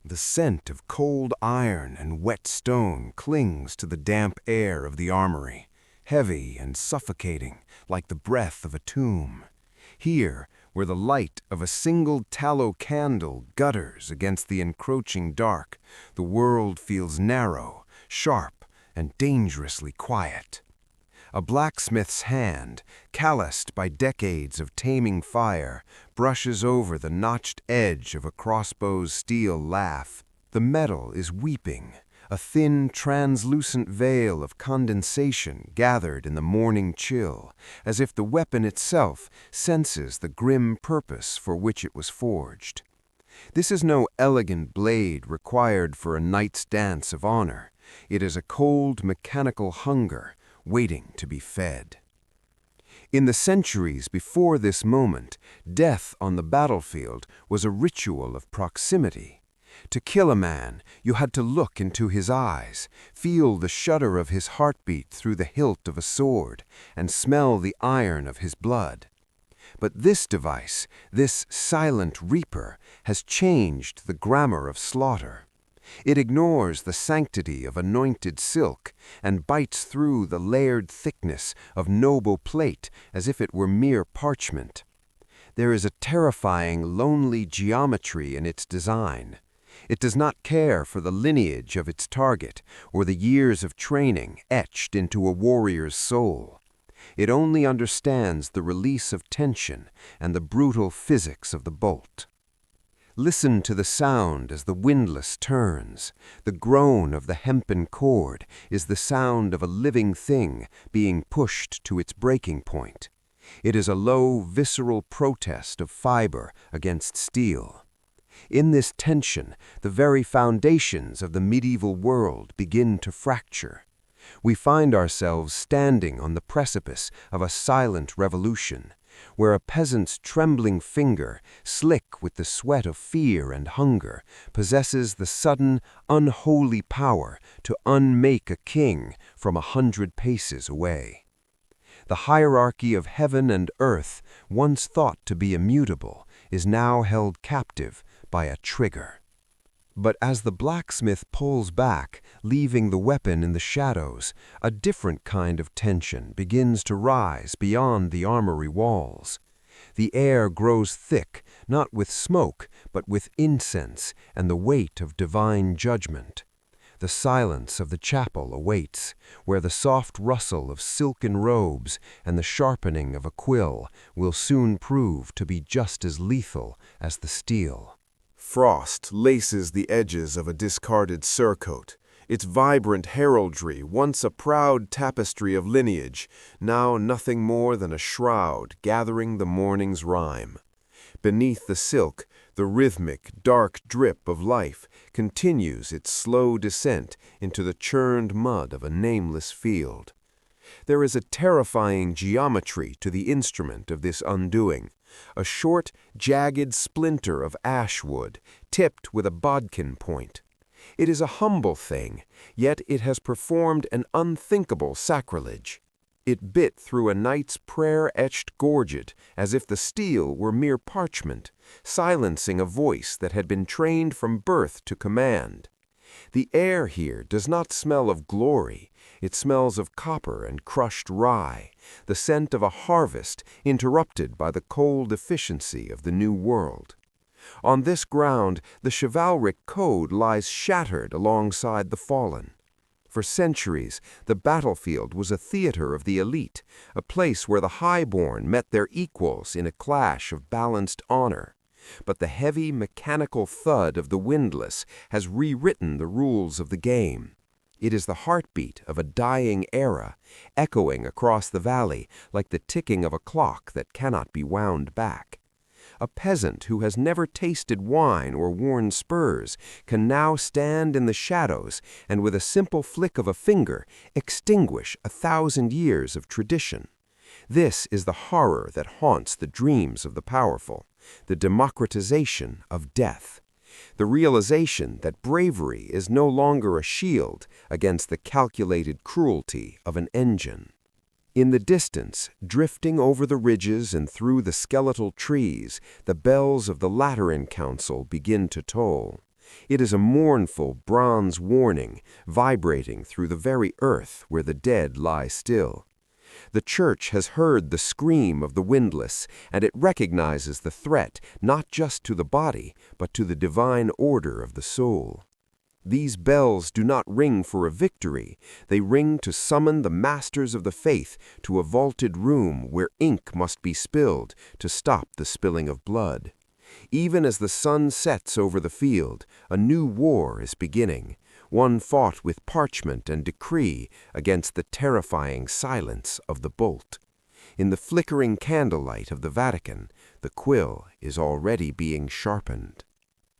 The scent of cold iron and wet stone clings to the damp air of the armory, heavy and suffocating, like the breath of a tomb. Here, where the light of a single tallow candle gutters against the encroaching dark, the world feels narrow, sharp, and dangerously quiet. A blacksmith's hand, calloused by decades of taming fire, brushes over the notched edge of a crossbow's steel lath. The metal is weeping, a thin, translucent veil of condensation gathered in the morning chill, as if the weapon itself senses the grim purpose for which it was forged. This is no elegant blade required for a knight's dance of honor. It is a cold, mechanical hunger, waiting to be fed. In the centuries before this moment, death on the battlefield was a ritual of proximity. To kill a man, you had to look into his eyes, feel the shudder of his heartbeat through the hilt of a sword, and smell the iron of his blood. But this device, this silent reaper, has changed the grammar of slaughter. It ignores the sanctity of anointed silk and bites through the layered thickness of noble plate as if it were mere parchment. There is a terrifying, lonely geometry in its design. It does not care for the lineage of its target or the years of training etched into a warrior's soul. It only understands the release of tension and the brutal physics of the bolt. Listen to the sound as the windlass turns. The groan of the hempen cord is the sound of a living thing being pushed to its breaking point. It is a low, visceral protest of fiber against steel. In this tension, the very foundations of the medieval world begin to fracture. We find ourselves standing on the precipice of a silent revolution, where a peasant's trembling finger, slick with the sweat of fear and hunger, possesses the sudden, unholy power to unmake a king from 100 paces away. The hierarchy of heaven and earth, once thought to be immutable, is now held captive by a trigger. But as the blacksmith pulls back, leaving the weapon in the shadows, a different kind of tension begins to rise beyond the armory walls. The air grows thick, not with smoke, but with incense and the weight of divine judgment. The silence of the chapel awaits, where the soft rustle of silken robes and the sharpening of a quill will soon prove to be just as lethal as the steel. Frost laces the edges of a discarded surcoat, its vibrant heraldry, once a proud tapestry of lineage, now nothing more than a shroud gathering the morning's rime. Beneath the silk, the rhythmic, dark drip of life continues its slow descent into the churned mud of a nameless field. There is a terrifying geometry to the instrument of this undoing, a short, jagged splinter of ash wood, tipped with a bodkin point. It is a humble thing, yet it has performed an unthinkable sacrilege. It bit through a knight's prayer-etched gorget as if the steel were mere parchment, silencing a voice that had been trained from birth to command. The air here does not smell of glory. It smells of copper and crushed rye, the scent of a harvest interrupted by the cold efficiency of the new world. On this ground, the chivalric code lies shattered alongside the fallen. For centuries, the battlefield was a theater of the elite, a place where the highborn met their equals in a clash of balanced honor. But the heavy, mechanical thud of the windlass has rewritten the rules of the game. It is the heartbeat of a dying era, echoing across the valley like the ticking of a clock that cannot be wound back. A peasant who has never tasted wine or worn spurs can now stand in the shadows and with a simple flick of a finger extinguish 1,000 years of tradition. This is the horror that haunts the dreams of the powerful, the democratization of death, the realization that bravery is no longer a shield against the calculated cruelty of an engine. In the distance, drifting over the ridges and through the skeletal trees, the bells of the Lateran Council begin to toll. It is a mournful bronze warning, vibrating through the very earth where the dead lie still. The church has heard the scream of the windlass, and it recognizes the threat not just to the body, but to the divine order of the soul. These bells do not ring for a victory, they ring to summon the masters of the faith to a vaulted room where ink must be spilled to stop the spilling of blood. Even as the sun sets over the field, a new war is beginning, one fought with parchment and decree against the terrifying silence of the bolt. In the flickering candlelight of the Vatican, the quill is already being sharpened.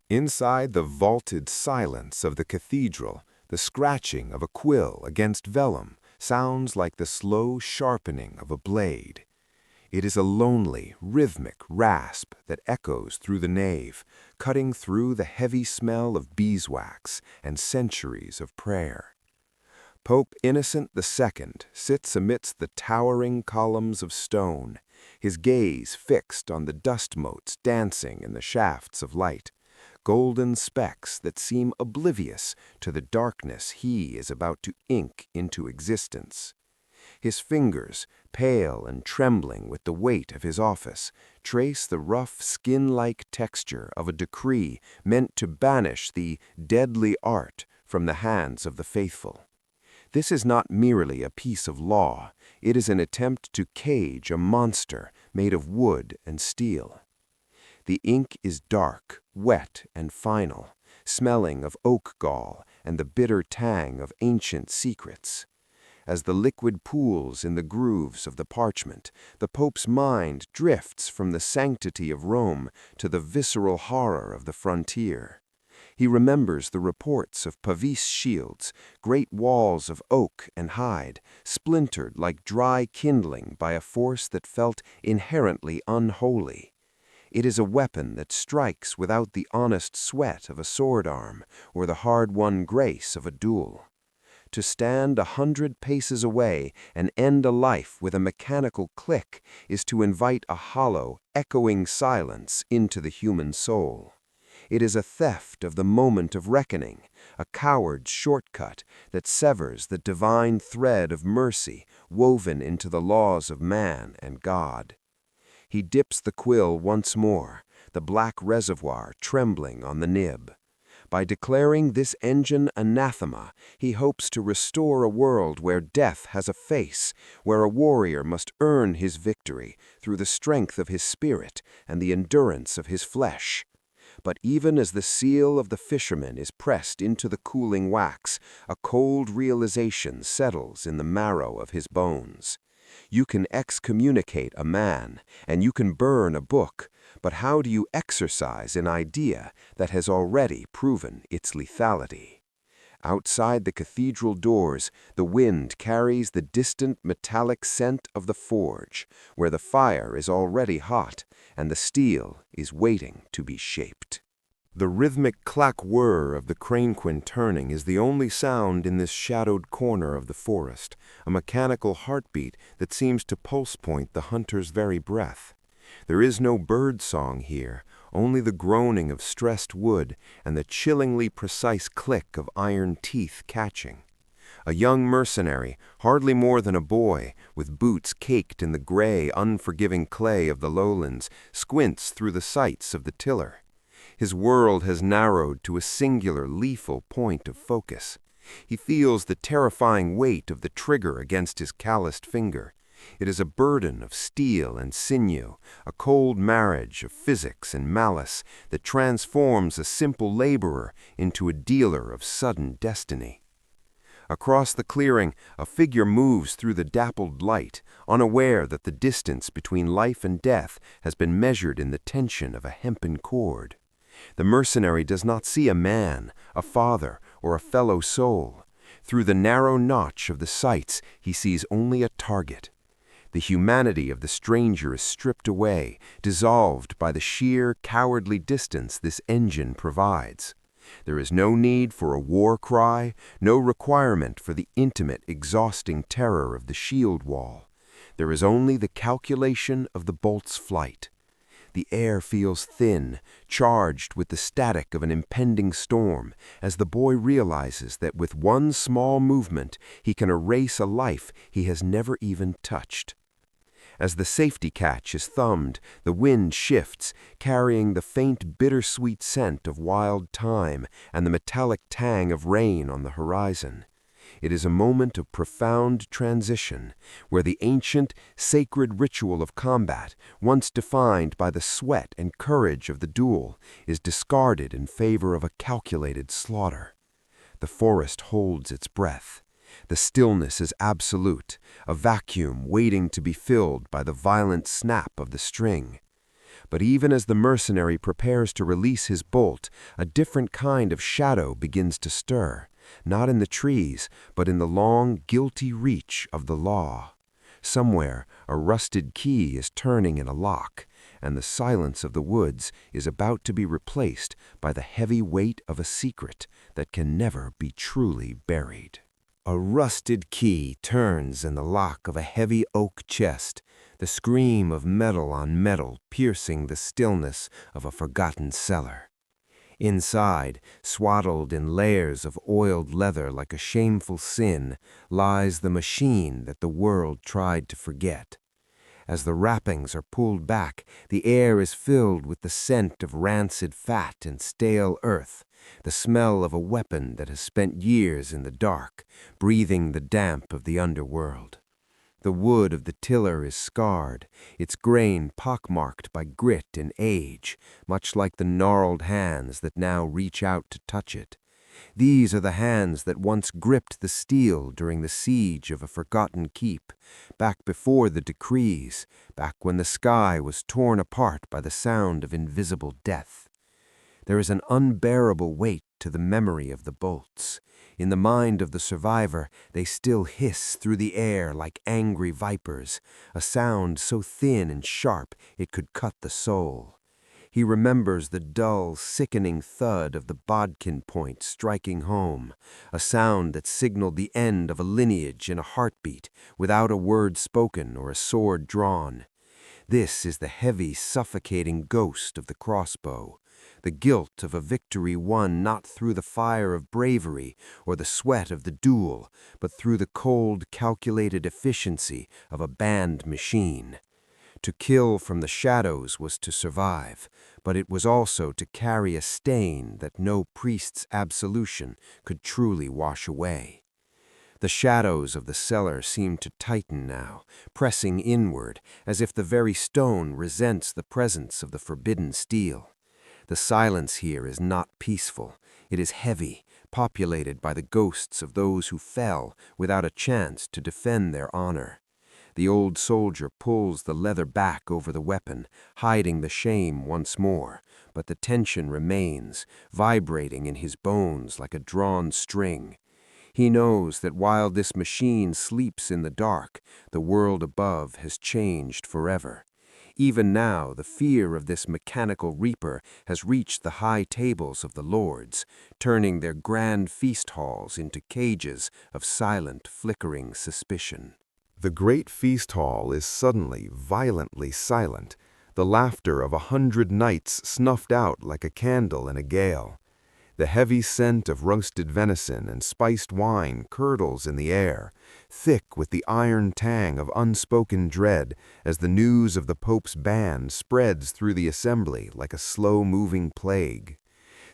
Inside the vaulted silence of the cathedral, the scratching of a quill against vellum sounds like the slow sharpening of a blade. It is a lonely, rhythmic rasp that echoes through the nave, cutting through the heavy smell of beeswax and centuries of prayer. Pope Innocent II sits amidst the towering columns of stone, his gaze fixed on the dust motes dancing in the shafts of light, golden specks that seem oblivious to the darkness he is about to ink into existence. His fingers, pale and trembling with the weight of his office, trace the rough skin-like texture of a decree meant to banish the deadly art from the hands of the faithful. This is not merely a piece of law, it is an attempt to cage a monster made of wood and steel. The ink is dark, wet, and final, smelling of oak gall and the bitter tang of ancient secrets. As the liquid pools in the grooves of the parchment, the Pope's mind drifts from the sanctity of Rome to the visceral horror of the frontier. He remembers the reports of Pavese shields, great walls of oak and hide, splintered like dry kindling by a force that felt inherently unholy. It is a weapon that strikes without the honest sweat of a sword arm or the hard-won grace of a duel. To stand 100 paces away and end a life with a mechanical click is to invite a hollow, echoing silence into the human soul. It is a theft of the moment of reckoning, a coward's shortcut that severs the divine thread of mercy woven into the laws of man and God. He dips the quill once more, the black reservoir trembling on the nib. By declaring this engine anathema, he hopes to restore a world where death has a face, where a warrior must earn his victory through the strength of his spirit and the endurance of his flesh. But even as the seal of the fisherman is pressed into the cooling wax, a cold realization settles in the marrow of his bones. You can excommunicate a man, and you can burn a book, but how do you exorcise an idea that has already proven its lethality? Outside the cathedral doors, the wind carries the distant metallic scent of the forge, where the fire is already hot and the steel is waiting to be shaped. The rhythmic clack-whir of the cranequin turning is the only sound in this shadowed corner of the forest, a mechanical heartbeat that seems to pulse-point the hunter's very breath. There is no bird song here, only the groaning of stressed wood and the chillingly precise click of iron teeth catching. A young mercenary, hardly more than a boy, with boots caked in the gray, unforgiving clay of the lowlands, squints through the sights of the tiller. His world has narrowed to a singular, lethal point of focus. He feels the terrifying weight of the trigger against his calloused finger. It is a burden of steel and sinew, a cold marriage of physics and malice that transforms a simple laborer into a dealer of sudden destiny. Across the clearing, a figure moves through the dappled light, unaware that the distance between life and death has been measured in the tension of a hempen cord. The mercenary does not see a man, a father, or a fellow soul. Through the narrow notch of the sights, he sees only a target. The humanity of the stranger is stripped away, dissolved by the sheer, cowardly distance this engine provides. There is no need for a war cry, no requirement for the intimate, exhausting terror of the shield wall. There is only the calculation of the bolt's flight. The air feels thin, charged with the static of an impending storm, as the boy realizes that with one small movement he can erase a life he has never even touched. As the safety catch is thumbed, the wind shifts, carrying the faint bittersweet scent of wild thyme and the metallic tang of rain on the horizon. It is a moment of profound transition, where the ancient, sacred ritual of combat, once defined by the sweat and courage of the duel, is discarded in favor of a calculated slaughter. The forest holds its breath. The stillness is absolute, a vacuum waiting to be filled by the violent snap of the string. But even as the mercenary prepares to release his bolt, a different kind of shadow begins to stir, not in the trees, but in the long, guilty reach of the law. Somewhere, a rusted key is turning in a lock, and the silence of the woods is about to be replaced by the heavy weight of a secret that can never be truly buried. A rusted key turns in the lock of a heavy oak chest, the scream of metal on metal piercing the stillness of a forgotten cellar. Inside, swaddled in layers of oiled leather like a shameful sin, lies the machine that the world tried to forget. As the wrappings are pulled back, the air is filled with the scent of rancid fat and stale earth, the smell of a weapon that has spent years in the dark, breathing the damp of the underworld. The wood of the tiller is scarred, its grain pockmarked by grit and age, much like the gnarled hands that now reach out to touch it. These are the hands that once gripped the steel during the siege of a forgotten keep, back before the decrees, back when the sky was torn apart by the sound of invisible death. There is an unbearable weight to the memory of the bolts. In the mind of the survivor, they still hiss through the air like angry vipers, a sound so thin and sharp it could cut the soul. He remembers the dull, sickening thud of the bodkin point striking home, a sound that signaled the end of a lineage in a heartbeat, without a word spoken or a sword drawn. This is the heavy, suffocating ghost of the crossbow, the guilt of a victory won not through the fire of bravery or the sweat of the duel, but through the cold, calculated efficiency of a banned machine. To kill from the shadows was to survive, but it was also to carry a stain that no priest's absolution could truly wash away. The shadows of the cellar seem to tighten now, pressing inward, as if the very stone resents the presence of the forbidden steel. The silence here is not peaceful. It is heavy, populated by the ghosts of those who fell without a chance to defend their honor. The old soldier pulls the leather back over the weapon, hiding the shame once more, but the tension remains, vibrating in his bones like a drawn string. He knows that while this machine sleeps in the dark, the world above has changed forever. Even now, the fear of this mechanical reaper has reached the high tables of the lords, turning their grand feast halls into cages of silent, flickering suspicion. The great feast hall is suddenly, violently silent, the laughter of 100 knights snuffed out like a candle in a gale. The heavy scent of roasted venison and spiced wine curdles in the air, thick with the iron tang of unspoken dread as the news of the Pope's ban spreads through the assembly like a slow-moving plague.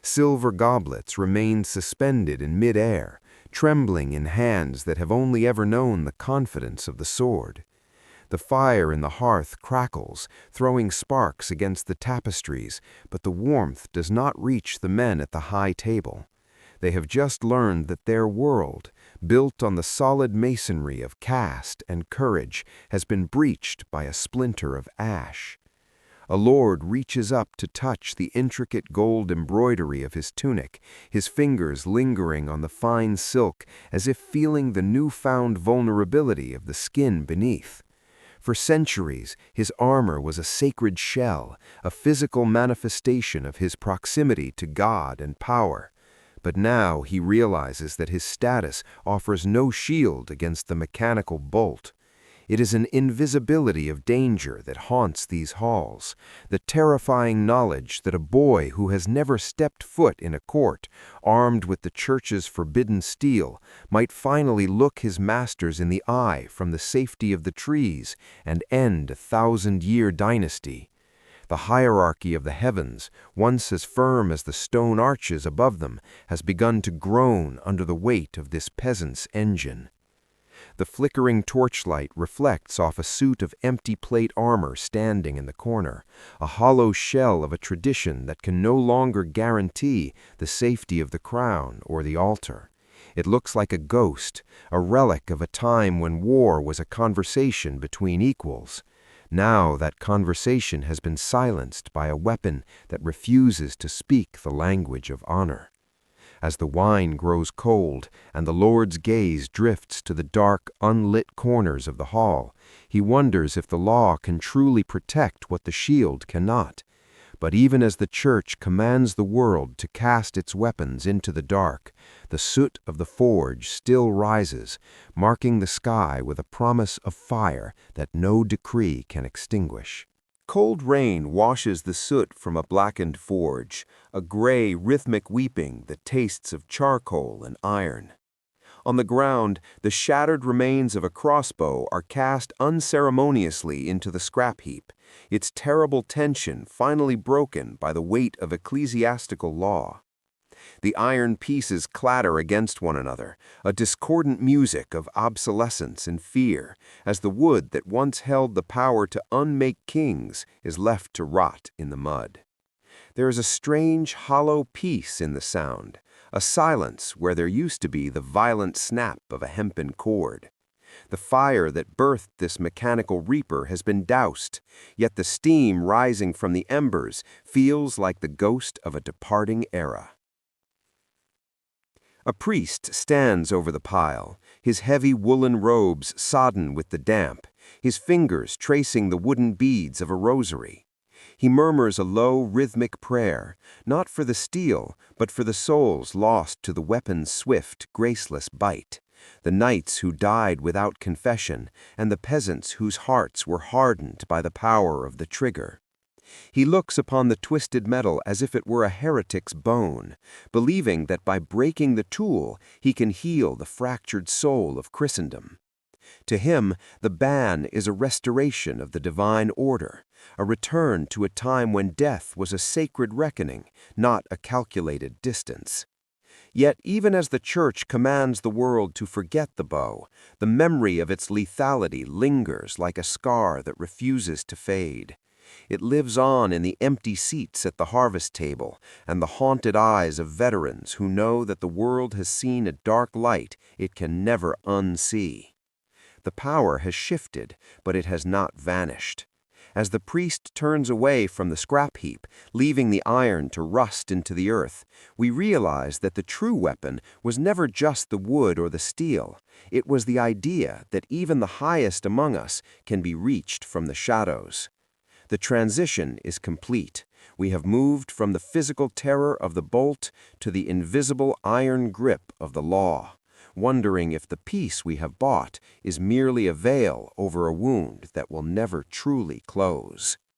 Silver goblets remain suspended in mid-air, trembling in hands that have only ever known the confidence of the sword. The fire in the hearth crackles, throwing sparks against the tapestries, but the warmth does not reach the men at the high table. They have just learned that their world, built on the solid masonry of caste and courage, has been breached by a splinter of ash. A lord reaches up to touch the intricate gold embroidery of his tunic, his fingers lingering on the fine silk as if feeling the newfound vulnerability of the skin beneath. For centuries, his armor was a sacred shell, a physical manifestation of his proximity to God and power. But now he realizes that his status offers no shield against the mechanical bolt. It is an invisibility of danger that haunts these halls, the terrifying knowledge that a boy who has never stepped foot in a court, armed with the church's forbidden steel, might finally look his masters in the eye from the safety of the trees and end a 1,000-year dynasty. The hierarchy of the heavens, once as firm as the stone arches above them, has begun to groan under the weight of this peasant's engine. The flickering torchlight reflects off a suit of empty plate armor standing in the corner, a hollow shell of a tradition that can no longer guarantee the safety of the crown or the altar. It looks like a ghost, a relic of a time when war was a conversation between equals. Now that conversation has been silenced by a weapon that refuses to speak the language of honor. As the wine grows cold and the Lord's gaze drifts to the dark, unlit corners of the hall, he wonders if the law can truly protect what the shield cannot. But even as the Church commands the world to cast its weapons into the dark, the soot of the forge still rises, marking the sky with a promise of fire that no decree can extinguish. Cold rain washes the soot from a blackened forge, a gray, rhythmic weeping that tastes of charcoal and iron. On the ground, the shattered remains of a crossbow are cast unceremoniously into the scrap heap, its terrible tension finally broken by the weight of ecclesiastical law. The iron pieces clatter against one another, a discordant music of obsolescence and fear, as the wood that once held the power to unmake kings is left to rot in the mud. There is a strange, hollow peace in the sound, a silence where there used to be the violent snap of a hempen cord. The fire that birthed this mechanical reaper has been doused, yet the steam rising from the embers feels like the ghost of a departing era. A priest stands over the pile, his heavy woolen robes sodden with the damp, his fingers tracing the wooden beads of a rosary. He murmurs a low, rhythmic prayer, not for the steel, but for the souls lost to the weapon's swift, graceless bite, the knights who died without confession, and the peasants whose hearts were hardened by the power of the trigger. He looks upon the twisted metal as if it were a heretic's bone, believing that by breaking the tool he can heal the fractured soul of Christendom. To him, the ban is a restoration of the divine order, a return to a time when death was a sacred reckoning, not a calculated distance. Yet even as the Church commands the world to forget the bow, the memory of its lethality lingers like a scar that refuses to fade. It lives on in the empty seats at the harvest table and the haunted eyes of veterans who know that the world has seen a dark light it can never unsee. The power has shifted, but it has not vanished. As the priest turns away from the scrap heap, leaving the iron to rust into the earth, we realize that the true weapon was never just the wood or the steel. It was the idea that even the highest among us can be reached from the shadows. The transition is complete. We have moved from the physical terror of the bolt to the invisible iron grip of the law, wondering if the peace we have bought is merely a veil over a wound that will never truly close.